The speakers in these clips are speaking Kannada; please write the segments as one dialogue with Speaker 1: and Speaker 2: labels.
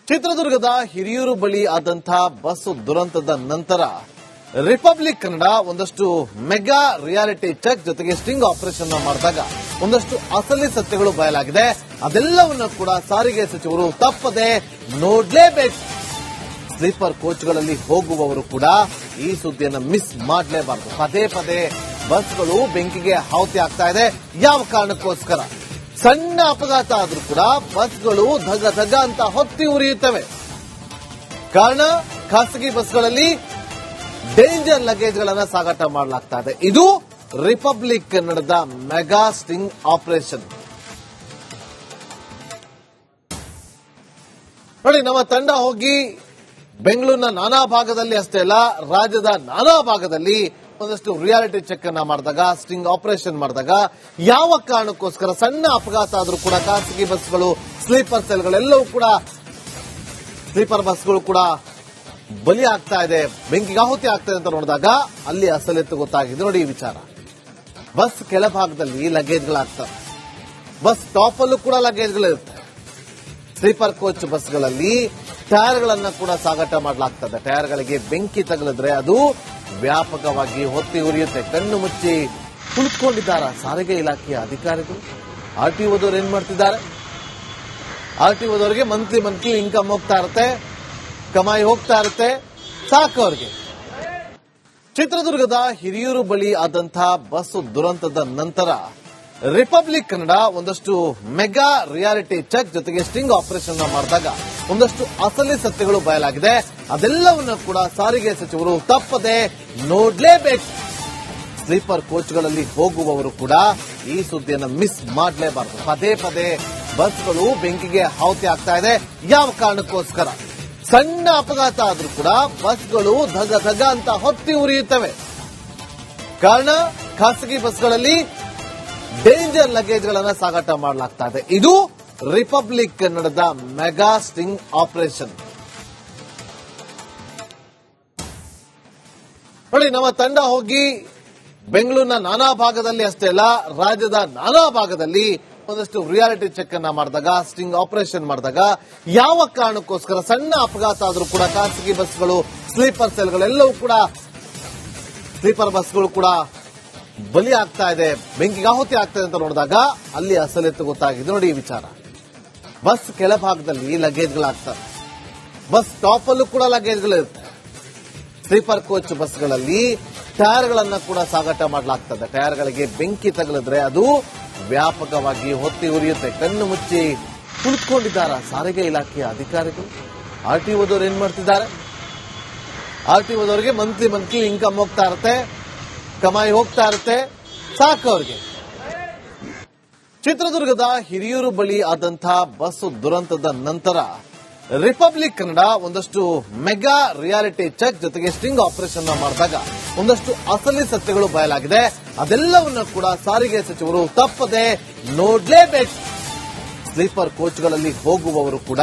Speaker 1: ಚಿತ್ರದುರ್ಗದ ಹಿರಿಯೂರು ಬಳಿ ಆದಂತಹ ಬಸ್ ದುರಂತದ ನಂತರ ರಿಪಬ್ಲಿಕ್ ಕನ್ನಡ ಒಂದಷ್ಟು ಮೆಗಾ ರಿಯಾಲಿಟಿ ಚೆಕ್ ಜೊತೆಗೆ ಸ್ಟಿಂಗ್ ಆಪರೇಷನ್ ಮಾಡಿದಾಗ ಒಂದಷ್ಟು ಅಸಲಿ ಸತ್ಯಗಳು ಬಯಲಾಗಿದೆ. ಅದೆಲ್ಲವನ್ನ ಕೂಡ ಸಾರಿಗೆ ಸಚಿವರು ತಪ್ಪದೆ ನೋಡಲೇಬೇಕು. ಸ್ಲೀಪರ್ ಕೋಚ್ಗಳಲ್ಲಿ ಹೋಗುವವರು ಕೂಡ ಈ ಸುದ್ದಿಯನ್ನು ಮಿಸ್ ಮಾಡಲೇಬಾರದು. ಪದೇ ಪದೇ ಬಸ್ಗಳು ಬೆಂಕಿಗೆ ಆಹುತಿ ಆಗ್ತಾ ಇದೆ. ಯಾವ ಕಾರಣಕ್ಕೋಸ್ಕರ? ಸಣ್ಣ ಅಪಘಾತ ಆದ್ರೂ ಕೂಡ ಬಸ್ಗಳು ಧಗ ಧಗ ಅಂತ ಹೊತ್ತಿ ಉರಿಯುತ್ತವೆ. ಕಾರಣ ಖಾಸಗಿ ಬಸ್ಗಳಲ್ಲಿ ಡೇಂಜರ್ ಲಗೇಜ್ಗಳನ್ನು ಸಾಗಾಟ ಮಾಡಲಾಗ್ತಾ ಇದೆ. ಇದು ರಿಪಬ್ಲಿಕ್ ಕನ್ನಡದ ಮೆಗಾ ಸ್ಟಿಂಗ್ ಆಪರೇಷನ್. ನೋಡಿ, ನಮ್ಮ ತಂಡ ಹೋಗಿ ಬೆಂಗಳೂರಿನ ನಾನಾ ಭಾಗದಲ್ಲಿ ಅಷ್ಟೇ ಅಲ್ಲ, ರಾಜ್ಯದ ನಾನಾ ಭಾಗದಲ್ಲಿ ಒಂದಷ್ಟು ರಿಯಾಲಿಟಿ ಚೆಕ್ ಅನ್ನ ಮಾಡಿದಾಗ, ಸ್ಟಿಂಗ್ ಆಪರೇಷನ್ ಮಾಡಿದಾಗ, ಯಾವ ಕಾರಣಕ್ಕೋಸ್ಕರ ಸಣ್ಣ ಅಪಘಾತ ಆದ್ರೂ ಕೂಡ ಖಾಸಗಿ ಬಸ್ಗಳು, ಸ್ಲೀಪರ್ ಸೆಲ್ಗಳೆಲ್ಲವೂ ಕೂಡ, ಸ್ಲೀಪರ್ ಬಸ್ಗಳು ಕೂಡ ಬಲಿ ಆಗ್ತಾ ಇದೆ, ಬೆಂಕಿಗೆ ಆಹುತಿ ಆಗ್ತಾ ಇದೆ ಅಂತ ನೋಡಿದಾಗ ಅಲ್ಲಿ ಅಸಲಿತ್ತು ಗೊತ್ತಾಗಿದೆ. ನೋಡಿ ಈ ವಿಚಾರ. ಬಸ್ ಕೆಳಭಾಗದಲ್ಲಿ ಲಗೇಜ್ಗಳಾಗ್ತವೆ, ಬಸ್ ಟಾಪ್ ಅಲ್ಲೂ ಕೂಡ ಲಗೇಜ್ಗಳಿರುತ್ತೆ. ಸ್ಲೀಪರ್ ಕೋಚ್ ಬಸ್ಗಳಲ್ಲಿ ಟೈರ್ಗಳನ್ನ ಕೂಡ ಸಾಗಾಟ ಮಾಡಲಾಗ್ತದೆ. ಟೈರ್ಗಳಿಗೆ ಬೆಂಕಿ ತಗಲಿದ್ರೆ ಅದು ವ್ಯಾಪಕವಾಗಿ ಹೊತ್ತಿ ಉರಿಯುತ್ತೆ. ಕಣ್ಣು ಮುಚ್ಚಿ ಕುಳಿತುಕೊಂಡಿದ್ದಾರೆ ಸಾರಿಗೆ ಇಲಾಖೆಯ ಅಧಿಕಾರಿಗಳು. ಆರ್ಟಿಒದವರು ಏನ್ ಮಾಡ್ತಿದ್ದಾರೆ? ಆರ್ಟಿಒದವರಿಗೆ ಮಂತ್ಲಿ ಇನ್ಕಮ್ ಹೋಗ್ತಾ ಇರುತ್ತೆ, ಕಮಾಯಿ ಹೋಗ್ತಾ ಇರುತ್ತೆ, ಸಾಕು ಅವ್ರಿಗೆ. ಚಿತ್ರದುರ್ಗದ ಹಿರಿಯೂರು ಬಳಿ ಆದಂತಹ ಬಸ್ ದುರಂತದ ನಂತರ ರಿಪಬ್ಲಿಕ್ ಕನ್ನಡ ಒಂದಷ್ಟು ಮೆಗಾ ರಿಯಾಲಿಟಿ ಚೆಕ್ ಜೊತೆಗೆ ಸ್ಟಿಂಗ್ ಆಪರೇಷನ್ ಮಾಡಿದಾಗ ಒಂದಷ್ಟು ಅಸಲಿ ಸತ್ಯಗಳು ಬಯಲಾಗಿದೆ. ಅದೆಲ್ಲವನ್ನ ಕೂಡ ಸಾರಿಗೆ ಸಚಿವರು ತಪ್ಪದೆ ನೋಡಲೇಬೇಕು. ಸ್ಲೀಪರ್ ಕೋಚ್ಗಳಲ್ಲಿ ಹೋಗುವವರು ಕೂಡ ಈ ಸುದ್ದಿಯನ್ನು ಮಿಸ್ ಮಾಡಲೇಬಾರದು. ಪದೇ ಪದೇ ಬಸ್ಗಳು ಬೆಂಕಿಗೆ ಆಹುತಿ ಆಗ್ತಾ ಇದೆ. ಯಾವ ಕಾರಣಕ್ಕೋಸ್ಕರ? ಸಣ್ಣ ಅಪಘಾತ ಆದ್ರೂ ಕೂಡ ಬಸ್ಗಳು ಧಗ ಧಗ ಅಂತ ಹೊತ್ತಿ ಉರಿಯುತ್ತವೆ. ಕಾರಣ ಖಾಸಗಿ ಬಸ್ಗಳಲ್ಲಿ ಡೇಂಜರ್ ಲಗೇಜ್ಗಳನ್ನು ಸಾಗಾಟ ಮಾಡಲಾಗ್ತಾ ಇದೆ. ಇದು ರಿಪಬ್ಲಿಕ್ ಕನ್ನಡದ ಮೆಗಾ ಸ್ಟಿಂಗ್ ಆಪರೇಷನ್. ನೋಡಿ, ನಮ್ಮ ತಂಡ ಹೋಗಿ ಬೆಂಗಳೂರಿನ ನಾನಾ ಭಾಗದಲ್ಲಿ ಅಷ್ಟೇ ಅಲ್ಲ, ರಾಜ್ಯದ ನಾನಾ ಭಾಗದಲ್ಲಿ ಒಂದಷ್ಟು ರಿಯಾಲಿಟಿ ಚೆಕ್ ಅನ್ನ ಮಾಡಿದಾಗ, ಸ್ಟಿಂಗ್ ಆಪರೇಷನ್ ಮಾಡಿದಾಗ, ಯಾವ ಕಾರಣಕ್ಕೋಸ್ಕರ ಸಣ್ಣ ಅಪಘಾತ ಆದ್ರೂ ಕೂಡ ಖಾಸಗಿ ಬಸ್ಗಳು, ಸ್ಲೀಪರ್ ಸೆಲ್ಗಳೆಲ್ಲವೂ ಕೂಡ, ಸ್ಲೀಪರ್ ಬಸ್ಗಳು ಕೂಡ ಬಲಿ ಆಗ್ತಾ ಇದೆ, ಬೆಂಕಿಗೆ ಆಹುತಿ ಆಗ್ತಾ ಇದೆ ಅಂತ ನೋಡಿದಾಗ ಅಲ್ಲಿ ಅಸಲಿತ್ತು ಗೊತ್ತಾಗಿದೆ. ನೋಡಿ ಈ ವಿಚಾರ. ಬಸ್ ಕೆಳಭಾಗದಲ್ಲಿ ಲಗೇಜ್ಗಳಾಗ್ತವೆ, ಬಸ್ ಟಾಪ್ ಅಲ್ಲೂ ಕೂಡ ಲಗೇಜ್ಗಳಿರುತ್ತೆ. ಸ್ಲೀಪರ್ ಕೋಚ್ ಬಸ್ಗಳಲ್ಲಿ ಟೈರ್ಗಳನ್ನ ಕೂಡ ಸಾಗಾಟ ಮಾಡಲಾಗ್ತದೆ. ಟೈರ್ಗಳಿಗೆ ಬೆಂಕಿ ತಗಲಿದ್ರೆ ಅದು ವ್ಯಾಪಕವಾಗಿ ಹೊತ್ತಿ ಉರಿಯುತ್ತೆ. ಕಣ್ಣು ಮುಚ್ಚಿ ಕುಳಿತುಕೊಂಡಿದ್ದಾರೆ ಸಾರಿಗೆ ಇಲಾಖೆಯ ಅಧಿಕಾರಿಗಳು. ಆರ್ಟಿಒದವರು ಏನ್ ಮಾಡ್ತಿದ್ದಾರೆ? ಆರ್ಟಿಒದವರಿಗೆ ಮಂತ್ಲಿ ಇನ್ಕಮ್ ಹೋಗ್ತಾ ಇರುತ್ತೆ, ಕಮಾಯಿ ಹೋಗ್ತಾ ಇರುತ್ತೆ, ಸಾಕು ಅವ್ರಿಗೆ. ಚಿತ್ರದುರ್ಗದ ಹಿರಿಯೂರು ಬಳಿ ಆದಂತಹ ಬಸ್ ದುರಂತದ ನಂತರ ರಿಪಬ್ಲಿಕ್ ಕನ್ನಡ ಒಂದಷ್ಟು ಮೆಗಾ ರಿಯಾಲಿಟಿ ಚೆಕ್ ಜೊತೆಗೆ ಸ್ಟಿಂಗ್ ಆಪರೇಷನ್ ಮಾಡಿದಾಗ ಒಂದಷ್ಟು ಅಸಲಿ ಸತ್ಯಗಳು ಬಯಲಾಗಿದೆ. ಅದೆಲ್ಲವನ್ನ ಕೂಡ ಸಾರಿಗೆ ಸಚಿವರು ತಪ್ಪದೆ ನೋಡಲೇಬೇಕು. ಸ್ಲೀಪರ್ ಕೋಚ್ಗಳಲ್ಲಿ ಹೋಗುವವರು ಕೂಡ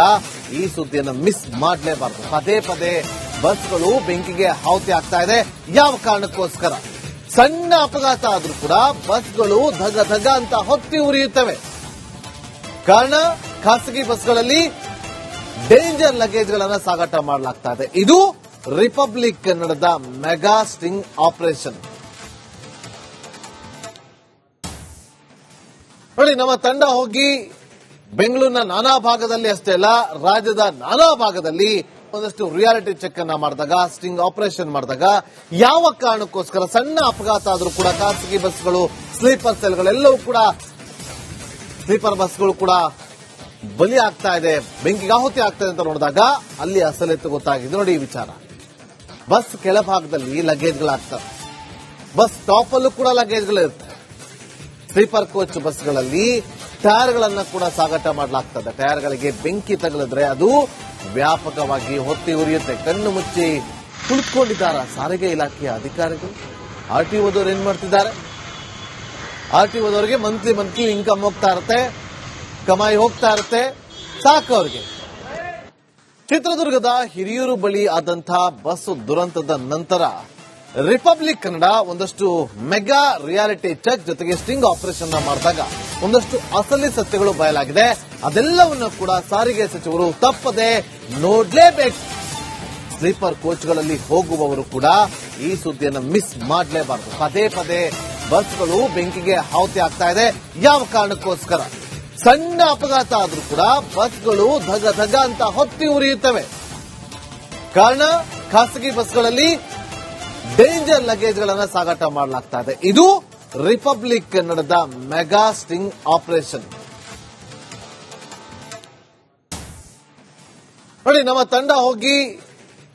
Speaker 1: ಈ ಸುದ್ದಿಯನ್ನು ಮಿಸ್ ಮಾಡಲೇಬಾರದು. ಪದೇ ಪದೇ ಬಸ್ಗಳು ಬೆಂಕಿಗೆ ಆಹುತಿ ಆಗ್ತಾ ಇದೆ. ಯಾವ ಕಾರಣಕ್ಕೋಸ್ಕರ? ಸಣ್ಣ ಅಪಘಾತ ಆದ್ರೂ ಕೂಡ ಬಸ್ಗಳು ಧಗ ಧಗ ಅಂತ ಹೊತ್ತಿ ಉರಿಯುತ್ತವೆ. ಕಾರಣ ಖಾಸಗಿ ಬಸ್ಗಳಲ್ಲಿ ಡೇಂಜರ್ ಲಗೇಜ್ಗಳನ್ನು ಸಾಗಾಟ ಮಾಡಲಾಗ್ತಾ ಇದೆ. ಇದು ರಿಪಬ್ಲಿಕ್ ಕನ್ನಡದ ಮೆಗಾ ಸ್ಟಿಂಗ್ ಆಪರೇಷನ್. ನೋಡಿ, ನಮ್ಮ ತಂಡ ಹೋಗಿ ಬೆಂಗಳೂರಿನ ನಾನಾ ಭಾಗದಲ್ಲಿ ಅಷ್ಟೇ ಅಲ್ಲ, ರಾಜ್ಯದ ನಾನಾ ಭಾಗದಲ್ಲಿ ಒಂದಷ್ಟು ರಿಯಾಲಿಟಿ ಚೆಕ್ ಅನ್ನ ಮಾಡಿದಾಗ, ಸ್ಟಿಂಗ್ ಆಪರೇಷನ್ ಮಾಡಿದಾಗ, ಯಾವ ಕಾರಣಕ್ಕೋಸ್ಕರ ಸಣ್ಣ ಅಪಘಾತ ಆದ್ರೂ ಕೂಡ ಖಾಸಗಿ ಬಸ್ಗಳು, ಸ್ಲೀಪರ್ ಸೆಲ್ಗಳೆಲ್ಲವೂ ಕೂಡ, ಸ್ಲೀಪರ್ ಬಸ್ಗಳು ಕೂಡ ಬಲಿ ಆಗ್ತಾ ಇದೆ, ಬೆಂಕಿಗೆ ಆಹುತಿ ಆಗ್ತಾ ಇದೆ ಅಂತ ನೋಡಿದಾಗ ಅಲ್ಲಿ ಅಸಲಿತ್ತು ಗೊತ್ತಾಗಿದೆ. ನೋಡಿ ಈ ವಿಚಾರ. ಬಸ್ ಕೆಳಭಾಗದಲ್ಲಿ ಲಗೇಜ್ಗಳಾಗ್ತವೆ, ಬಸ್ ಟಾಪ್ ಅಲ್ಲೂ ಕೂಡ ಲಗೇಜ್ಗಳಿರುತ್ತೆ. ಸ್ಲೀಪರ್ ಕೋಚ್ ಬಸ್ಗಳಲ್ಲಿ ಟೈರ್ಗಳನ್ನ ಕೂಡ ಸಾಗಾಟ ಮಾಡಲಾಗ್ತದೆ. ಟೈರ್ಗಳಿಗೆ ಬೆಂಕಿ ತಗಲಿದ್ರೆ ಅದು ವ್ಯಾಪಕವಾಗಿ ಹೊತ್ತಿ ಉರಿಯುತ್ತೆ. ಕಣ್ಣು ಮುಚ್ಚಿ ಕುಳಿತುಕೊಂಡಿದ್ದಾರೆ ಸಾರಿಗೆ ಇಲಾಖೆಯ ಅಧಿಕಾರಿಗಳು. ಆರ್ಟಿಒದವರು ಏನ್ ಮಾಡ್ತಿದ್ದಾರೆ? ಆರ್ಟಿಒದವರಿಗೆ ಮಂತ್ಲಿ ಇನ್ಕಮ್ ಹೋಗ್ತಾ ಇರುತ್ತೆ, ಕಮಾಯಿ ಹೋಗ್ತಾ ಇರುತ್ತೆ, ಸಾಕು ಅವ್ರಿಗೆ. ಚಿತ್ರದುರ್ಗದ ಹಿರಿಯೂರು ಬಳಿ ಆದಂತಹ ಬಸ್ ದುರಂತದ ನಂತರ ರಿಪಬ್ಲಿಕ್ ಕನ್ನಡ ಒಂದಷ್ಟು ಮೆಗಾ ರಿಯಾಲಿಟಿ ಚೆಕ್ ಜೊತೆಗೆ ಸ್ಟಿಂಗ್ ಆಪರೇಷನ್ ಮಾಡಿದಾಗ ಒಂದಷ್ಟು ಅಸಲಿ ಸತ್ಯಗಳು ಬಯಲಾಗಿದೆ. ಅದೆಲ್ಲವನ್ನು ಕೂಡ ಸಾರಿಗೆ ಸಚಿವರು ತಪ್ಪದೆ ನೋಡ್ಲೇಬೇಕು. ಸ್ಲೀಪರ್ ಕೋಚ್ಗಳಲ್ಲಿ ಹೋಗುವವರು ಕೂಡ ಈ ಸುದ್ದಿಯನ್ನು ಮಿಸ್ ಮಾಡಲೇಬಾರದು. ಪದೇ ಪದೇ ಬಸ್ಗಳು ಬೆಂಕಿಗೆ ಆಹುತಿ ಆಗ್ತಾ ಇದೆ. ಯಾವ ಕಾರಣಕ್ಕೋಸ್ಕರ? ಸಣ್ಣ ಅಪಘಾತ ಆದ್ರೂ ಕೂಡ ಬಸ್ಗಳು ಧಗ ಧಗ ಅಂತ ಹೊತ್ತಿ ಉರಿಯುತ್ತವೆ. ಕಾರಣ ಖಾಸಗಿ ಬಸ್ಗಳಲ್ಲಿ ಡೇಂಜರ್ ಲಗೇಜ್ಗಳನ್ನು ಸಾಗಾಟ ಮಾಡಲಾಗ್ತಾ ಇದೆ. ಇದು ರಿಪಬ್ಲಿಕ್ ಕನ್ನಡದ ಮೆಗಾ ಸ್ಟಿಂಗ್ ಆಪರೇಷನ್. ನೋಡಿ, ನಮ್ಮ ತಂಡ ಹೋಗಿ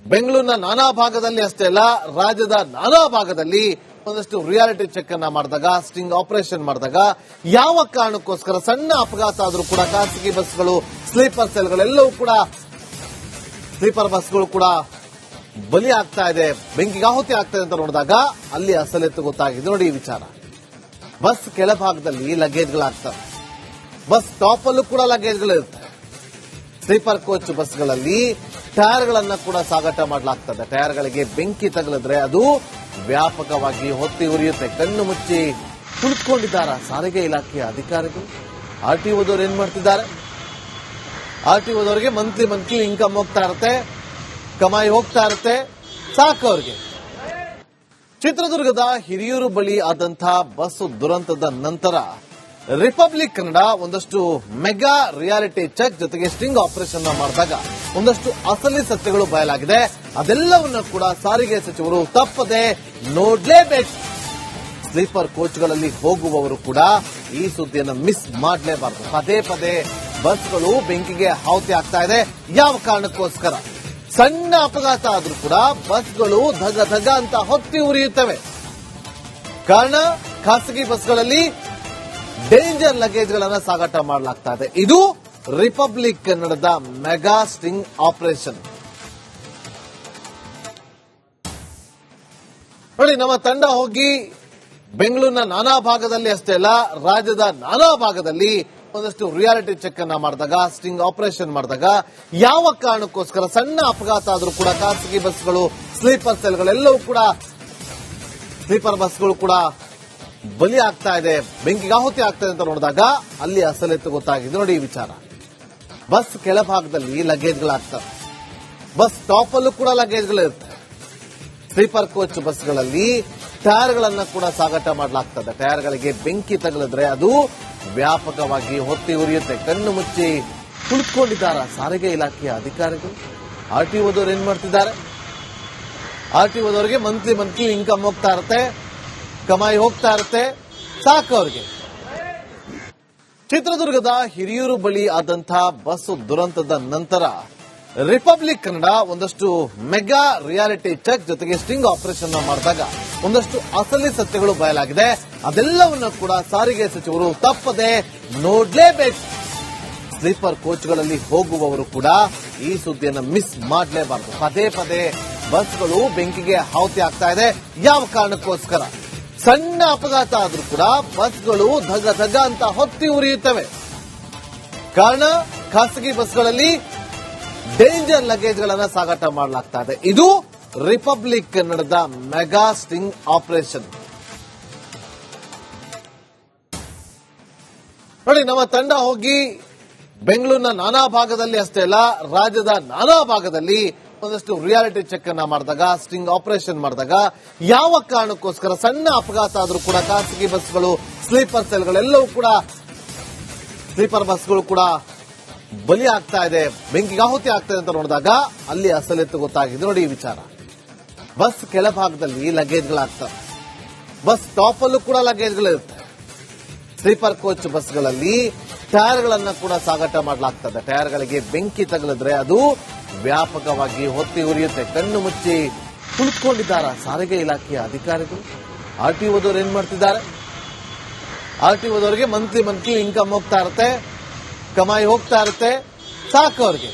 Speaker 1: ಬೆಂಗಳೂರಿನ ನಾನಾ ಭಾಗದಲ್ಲಿ ಅಷ್ಟೇ ಅಲ್ಲ, ರಾಜ್ಯದ ನಾನಾ ಭಾಗದಲ್ಲಿ ಒಂದಷ್ಟು ರಿಯಾಲಿಟಿ ಚೆಕ್ ಅನ್ನ ಮಾಡಿದಾಗ, ಸ್ಟಿಂಗ್ ಆಪರೇಷನ್ ಮಾಡಿದಾಗ, ಯಾವ ಕಾರಣಕ್ಕೋಸ್ಕರ ಸಣ್ಣ ಅಪಘಾತ ಆದ್ರೂ ಕೂಡ ಖಾಸಗಿ ಬಸ್ಗಳು, ಸ್ಲೀಪರ್ ಸೆಲ್ಗಳೆಲ್ಲವೂ ಕೂಡ, ಸ್ಲೀಪರ್ ಬಸ್ಗಳು ಕೂಡ ಬಲಿ ಆಗ್ತಾ ಇದೆ, ಬೆಂಕಿಗೆ ಆಹುತಿ ಆಗ್ತಾ ಇದೆ ಅಂತ ನೋಡಿದಾಗ ಅಲ್ಲಿ ಅಸಲಿತ್ತು ಗೊತ್ತಾಗಿದೆ. ನೋಡಿ ಈ ವಿಚಾರ. ಬಸ್ ಕೆಳಭಾಗದಲ್ಲಿ ಲಗೇಜ್ಗಳಾಗ್ತವೆ, ಬಸ್ ಟಾಪ್ ಅಲ್ಲೂ ಕೂಡ ಲಗೇಜ್ಗಳಿರುತ್ತೆ. ಸ್ಲೀಪರ್ ಕೋಚ್ ಬಸ್ಗಳಲ್ಲಿ ಟೈರ್ಗಳನ್ನ ಕೂಡ ಸಾಗಾಟ ಮಾಡಲಾಗ್ತದೆ. ಟೈರ್ಗಳಿಗೆ ಬೆಂಕಿ ತಗಲಿದ್ರೆ ಅದು ವ್ಯಾಪಕವಾಗಿ ಹೊತ್ತಿ ಉರಿಯುತ್ತೆ. ಕಣ್ಣು ಮುಚ್ಚಿ ಕುಳಿತುಕೊಂಡಿದ್ದಾರೆ ಸಾರಿಗೆ ಇಲಾಖೆಯ ಅಧಿಕಾರಿಗಳು. ಆರ್ಟಿಒದವರು ಏನ್ ಮಾಡ್ತಿದ್ದಾರೆ? ಆರ್ಟಿಒದವರಿಗೆ ಮಂತ್ಲಿ ಇನ್ಕಮ್ ಹೋಗ್ತಾ ಇರುತ್ತೆ, ಕಮಾಯಿ ಹೋಗ್ತಾ ಇರುತ್ತೆ, ಸಾಕು ಅವ್ರಿಗೆ. ಚಿತ್ರದುರ್ಗದ ಹಿರಿಯೂರು ಬಳಿ ಆದಂತಹ ಬಸ್ ದುರಂತದ ನಂತರ ರಿಪಬ್ಲಿಕ್ ಕನ್ನಡ ಒಂದಷ್ಟು ಮೆಗಾ ರಿಯಾಲಿಟಿ ಚೆಕ್ ಜೊತೆಗೆ ಸ್ಟಿಂಗ್ ಆಪರೇಷನ್ ಮಾಡಿದಾಗ ಒಂದಷ್ಟು ಅಸಲಿ ಸತ್ಯಗಳು ಬಯಲಾಗಿದೆ. ಅದೆಲ್ಲವನ್ನ ಕೂಡ ಸಾರಿಗೆ ಸಚಿವರು ತಪ್ಪದೆ ನೋಡ್ಲೇಬೇಕು. ಸ್ಲೀಪರ್ ಕೋಚ್ಗಳಲ್ಲಿ ಹೋಗುವವರು ಕೂಡ ಈ ಸುದ್ದಿಯನ್ನು ಮಿಸ್ ಮಾಡಲೇಬಾರದು. ಪದೇ ಪದೇ ಬಸ್ಗಳು ಬೆಂಕಿಗೆ ಆಹುತಿ ಆಗ್ತಾ ಇದೆ. ಯಾವ ಕಾರಣಕ್ಕೋಸ್ಕರ? ಸಣ್ಣ ಅಪಘಾತ ಆದ್ರೂ ಕೂಡ ಬಸ್ಗಳು ಧಗ ಧಗ ಅಂತ ಹೊತ್ತಿ ಉರಿಯುತ್ತವೆ. ಕಾರಣ ಖಾಸಗಿ ಬಸ್ಗಳಲ್ಲಿ ಡೇಂಜರ್ ಲಗೇಜ್ಗಳನ್ನು ಸಾಗಾಟ ಮಾಡಲಾಗ್ತಾ ಇದೆ. ಇದು ರಿಪಬ್ಲಿಕ್ ಕನ್ನಡದ ಮೆಗಾ ಸ್ಟಿಂಗ್ ಆಪರೇಷನ್. ನೋಡಿ, ನಮ್ಮ ತಂಡ ಹೋಗಿ ಬೆಂಗಳೂರಿನ ನಾನಾ ಭಾಗದಲ್ಲಿ ಅಷ್ಟೇ ಅಲ್ಲ, ರಾಜ್ಯದ ನಾನಾ ಭಾಗದಲ್ಲಿ ಒಂದಷ್ಟು ರಿಯಾಲಿಟಿ ಚೆಕ್ ಅನ್ನ ಮಾಡಿದಾಗ, ಸ್ಟಿಂಗ್ ಆಪರೇಷನ್ ಮಾಡಿದಾಗ, ಯಾವ ಕಾರಣಕ್ಕೋಸ್ಕರ ಸಣ್ಣ ಅಪಘಾತ ಆದ್ರೂ ಕೂಡ ಖಾಸಗಿ ಬಸ್ಗಳು, ಸ್ಲೀಪರ್ ಸೆಲ್ಗಳೆಲ್ಲವೂ ಕೂಡ, ಸ್ಲೀಪರ್ ಬಸ್ಗಳು ಕೂಡ ಬಲಿ ಆಗ್ತಾ ಇದೆ, ಬೆಂಕಿಗೆ ಆಹುತಿ ಆಗ್ತಾ ಇದೆ ಅಂತ ನೋಡಿದಾಗ ಅಲ್ಲಿ ಅಸಲಿತ್ತು ಗೊತ್ತಾಗಿದೆ. ನೋಡಿ ಈ ವಿಚಾರ. ಬಸ್ ಕೆಳಭಾಗದಲ್ಲಿ ಲಗೇಜ್ಗಳಾಗ್ತವೆ, ಬಸ್ ಟಾಪ್ ಅಲ್ಲೂ ಕೂಡ ಲಗೇಜ್ಗಳಿರುತ್ತೆ. ಸ್ಲೀಪರ್ ಕೋಚ್ ಬಸ್ಗಳಲ್ಲಿ ಟೈರ್ಗಳನ್ನ ಕೂಡ ಸಾಗಾಟ ಮಾಡಲಾಗ್ತದೆ. ಟೈರ್ಗಳಿಗೆ ಬೆಂಕಿ ತಗಲಿದ್ರೆ ಅದು ವ್ಯಾಪಕವಾಗಿ ಹೊತ್ತಿ ಉರಿಯುತ್ತೆ. ಕಣ್ಣು ಮುಚ್ಚಿ ಕುಳಿತುಕೊಂಡಿದ್ದಾರೆ ಸಾರಿಗೆ ಇಲಾಖೆಯ ಅಧಿಕಾರಿಗಳು. ಆರ್ಟಿಒದವರು ಏನ್ ಮಾಡ್ತಿದ್ದಾರೆ? ಆರ್ಟಿಒದವರಿಗೆ ಮಂತ್ಲಿ ಇನ್ಕಮ್ ಹೋಗ್ತಾ ಇರುತ್ತೆ, ಕಮಾಯಿ ಹೋಗ್ತಾ ಇರುತ್ತೆ, ಸಾಕು ಅವ್ರಿಗೆ. ಚಿತ್ರದುರ್ಗದ ಹಿರಿಯೂರು ಬಳಿ ಆದಂತಹ ಬಸ್ ದುರಂತದ ನಂತರ ರಿಪಬ್ಲಿಕ್ ಕನ್ನಡ ಒಂದಷ್ಟು ಮೆಗಾ ರಿಯಾಲಿಟಿ ಚೆಕ್ ಜೊತೆಗೆ ಸ್ಟಿಂಗ್ ಆಪರೇಷನ್ ಮಾಡಿದಾಗ ಒಂದಷ್ಟು ಅಸಲಿ ಸತ್ಯಗಳು ಬಯಲಾಗಿದೆ. ಅದೆಲ್ಲವನ್ನ ಕೂಡ ಸಾರಿಗೆ ಸಚಿವರು ತಪ್ಪದೆ ನೋಡ್ಲೇಬೇಕು. ಸ್ಲೀಪರ್ ಕೋಚ್ಗಳಲ್ಲಿ ಹೋಗುವವರು ಕೂಡ ಈ ಸುದ್ದಿಯನ್ನು ಮಿಸ್ ಮಾಡಲೇಬಾರದು. ಪದೇ ಪದೇ ಬಸ್ಗಳು ಬೆಂಕಿಗೆ ಆಹುತಿ ಆಗ್ತಾ ಇದೆ. ಯಾವ ಕಾರಣಕ್ಕೋಸ್ಕರ? ಸಣ್ಣ ಅಪಘಾತ ಆದ್ರೂ ಕೂಡ ಬಸ್ಗಳು ಧಗ ಧಗ ಅಂತ ಹೊತ್ತಿ ಉರಿಯುತ್ತವೆ. ಕಾರಣ ಖಾಸಗಿ ಬಸ್ಗಳಲ್ಲಿ ಡೇಂಜರ್ ಲಗೇಜ್ಗಳನ್ನು ಸಾಗಾಟ ಮಾಡಲಾಗ್ತಾ ಇದೆ. ಇದು ರಿಪಬ್ಲಿಕ್ ಕನ್ನಡದ ಮೆಗಾ ಸ್ಟಿಂಗ್ ಆಪರೇಷನ್. ನೋಡಿ, ನಮ್ಮ ತಂಡ ಹೋಗಿ ಬೆಂಗಳೂರಿನ ನಾನಾ ಭಾಗದಲ್ಲಿ ಅಷ್ಟೇ ಅಲ್ಲ, ರಾಜ್ಯದ ನಾನಾ ಭಾಗದಲ್ಲಿ ಒಂದಷ್ಟು ರಿಯಾಲಿಟಿ ಚೆಕ್ ಅನ್ನ ಮಾಡಿದಾಗ, ಸ್ಟಿಂಗ್ ಆಪರೇಷನ್ ಮಾಡಿದಾಗ, ಯಾವ ಕಾರಣಕ್ಕೋಸ್ಕರ ಸಣ್ಣ ಅಪಘಾತ ಆದ್ರೂ ಕೂಡ ಖಾಸಗಿ ಬಸ್ಗಳು, ಸ್ಲೀಪರ್ ಸೆಲ್ಗಳೆಲ್ಲವೂ ಕೂಡ, ಸ್ಲೀಪರ್ ಬಸ್ಗಳು ಕೂಡ ಬಲಿ ಆಗ್ತಾ ಇದೆ, ಬೆಂಕಿಗೆ ಆಹುತಿ ಆಗ್ತಾ ಇದೆ ಅಂತ ನೋಡಿದಾಗ ಅಲ್ಲಿ ಅಸಲಿತ್ತು ಗೊತ್ತಾಗಿದೆ. ನೋಡಿ ಈ ವಿಚಾರ. ಬಸ್ ಕೆಳಭಾಗದಲ್ಲಿ ಲಗೇಜ್ಗಳಾಗ್ತವೆ, ಬಸ್ ಟಾಪ್ ಅಲ್ಲೂ ಕೂಡ ಲಗೇಜ್ಗಳಿರುತ್ತೆ. ಸ್ಲೀಪರ್ ಕೋಚ್ ಬಸ್ಗಳಲ್ಲಿ ಟೈರ್ಗಳನ್ನ ಕೂಡ ಸಾಗಾಟ ಮಾಡಲಾಗ್ತದೆ. ಟೈರ್ಗಳಿಗೆ ಬೆಂಕಿ ತಗಲಿದ್ರೆ ಅದು ವ್ಯಾಪಕವಾಗಿ ಹೊತ್ತಿ ಉರಿಯುತ್ತೆ. ಕಣ್ಣು ಮುಚ್ಚಿ ಕುಳಿತುಕೊಂಡಿದ್ದಾರೆ ಸಾರಿಗೆ ಇಲಾಖೆಯ ಅಧಿಕಾರಿಗಳು. ಆರ್ಟಿಒದವರು ಏನ್ ಮಾಡ್ತಿದ್ದಾರೆ? ಆರ್ಟಿಒದವರಿಗೆ ಮಂತ್ಲಿ ಇನ್ಕಮ್ ಹೋಗ್ತಾ ಇರುತ್ತೆ, ಕಮಾಯಿ ಹೋಗ್ತಾ ಇರುತ್ತೆ, ಸಾಕು ಅವ್ರಿಗೆ.